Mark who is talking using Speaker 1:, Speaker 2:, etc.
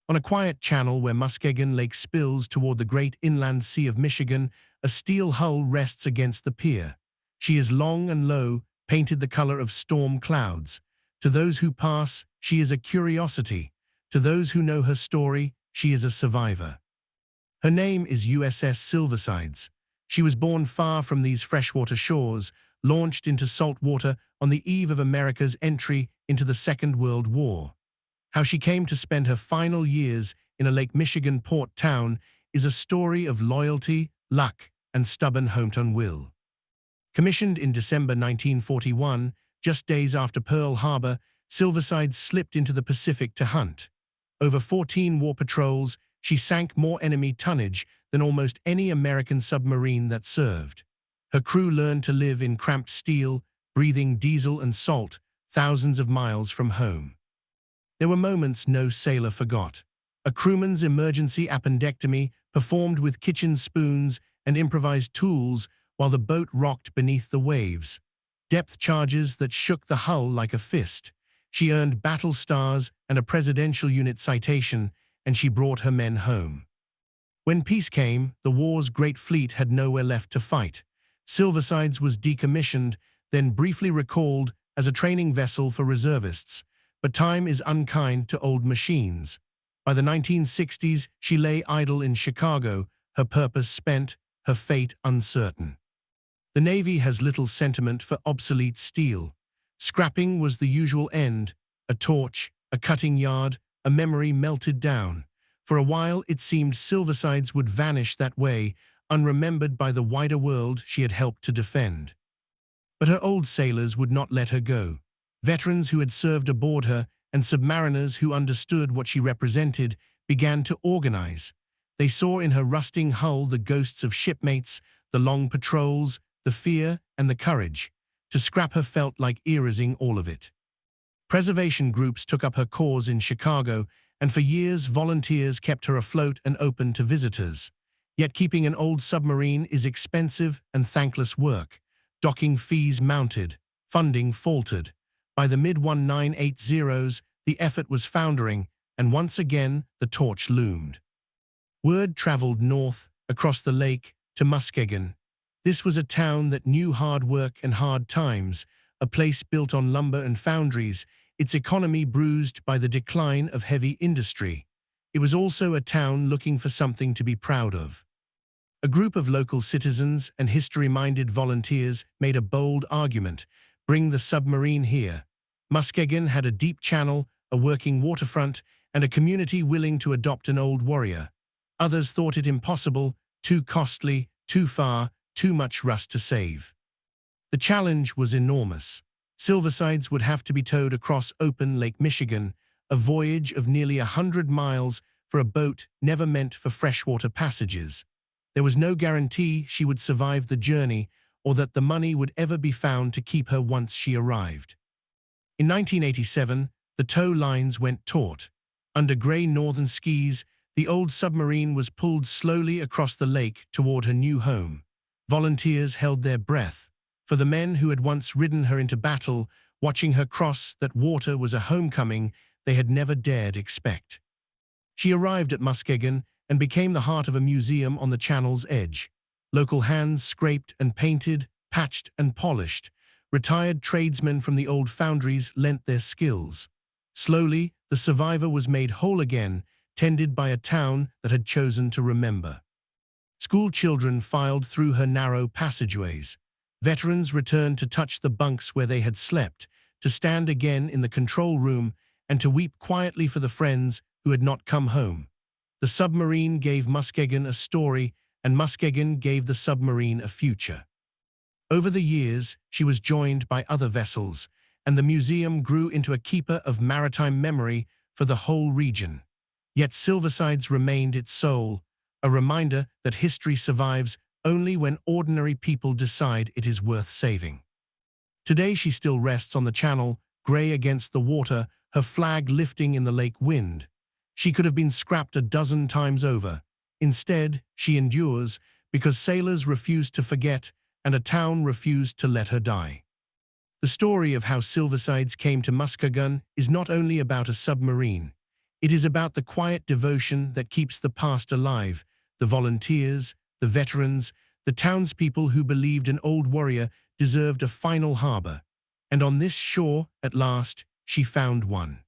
Speaker 1: On a quiet channel where Muskegon Lake spills toward the great inland sea of Michigan, a steel hull rests against the pier. She is long and low, painted the color of storm clouds. To those who pass, she is a curiosity. To those who know her story, she is a survivor. Her name is USS Silversides. She was born far from these freshwater shores, launched into salt water on the eve of America's entry into the Second World War. How she came to spend her final years in a Lake Michigan port town is a story of loyalty, luck, and stubborn hometown will. Commissioned in December 1941, just days after Pearl Harbor, Silversides slipped into the Pacific to hunt. Over 14 war patrols, she sank more enemy tonnage than almost any American submarine that served. Her crew learned to live in cramped steel, breathing diesel and salt, thousands of miles from home. There were moments no sailor forgot. A crewman's emergency appendectomy performed with kitchen spoons and improvised tools while the boat rocked beneath the waves. Depth charges that shook the hull like a fist. She earned battle stars and a Presidential Unit citation, and she brought her men home. When peace came, the war's great fleet had nowhere left to fight. Silversides was decommissioned, then briefly recalled as a training vessel for reservists. But time is unkind to old machines. By the 1960s, she lay idle in Chicago, her purpose spent, her fate uncertain. The Navy has little sentiment for obsolete steel. Scrapping was the usual end, a torch, a cutting yard, a memory melted down. For a while it seemed Silversides would vanish that way, unremembered by the wider world she had helped to defend. But her old sailors would not let her go. Veterans who had served aboard her and submariners who understood what she represented began to organize. They saw in her rusting hull the ghosts of shipmates, the long patrols, the fear and the courage. To scrap her felt like erasing all of it. Preservation groups took up her cause in Chicago, and for years volunteers kept her afloat and open to visitors. Yet keeping an old submarine is expensive and thankless work. Docking fees mounted, funding faltered. By the mid-1980s, the effort was foundering, and once again the torch loomed. Word traveled north, across the lake, to Muskegon. This was a town that knew hard work and hard times, a place built on lumber and foundries, its economy bruised by the decline of heavy industry. It was also a town looking for something to be proud of. A group of local citizens and history-minded volunteers made a bold argument: bring the submarine here. Muskegon had a deep channel, a working waterfront, and a community willing to adopt an old warrior. Others thought it impossible, too costly, too far, too much rust to save. The challenge was enormous. Silversides would have to be towed across open Lake Michigan, a voyage of nearly 100 miles for a boat never meant for freshwater passages. There was no guarantee she would survive the journey or that the money would ever be found to keep her once she arrived. In 1987, the tow lines went taut. Under gray northern skies, the old submarine was pulled slowly across the lake toward her new home. Volunteers held their breath. For the men who had once ridden her into battle, watching her cross that water was a homecoming they had never dared expect. She arrived at Muskegon and became the heart of a museum on the channel's edge. Local hands scraped and painted, patched and polished. Retired tradesmen from the old foundries lent their skills. Slowly, the survivor was made whole again, tended by a town that had chosen to remember. School children filed through her narrow passageways. Veterans returned to touch the bunks where they had slept, to stand again in the control room, and to weep quietly for the friends who had not come home. The submarine gave Muskegon a story, and Muskegon gave the submarine a future. Over the years, she was joined by other vessels, and the museum grew into a keeper of maritime memory for the whole region. Yet Silversides remained its soul, a reminder that history survives only when ordinary people decide it is worth saving. Today she still rests on the channel, gray against the water, her flag lifting in the lake wind. She could have been scrapped a dozen times over. Instead, she endures because sailors refused to forget and a town refused to let her die. The story of how Silversides came to Muskegon is not only about a submarine. It is about the quiet devotion that keeps the past alive, the volunteers, the veterans, the townspeople who believed an old warrior deserved a final harbor. And on this shore, at last, she found one.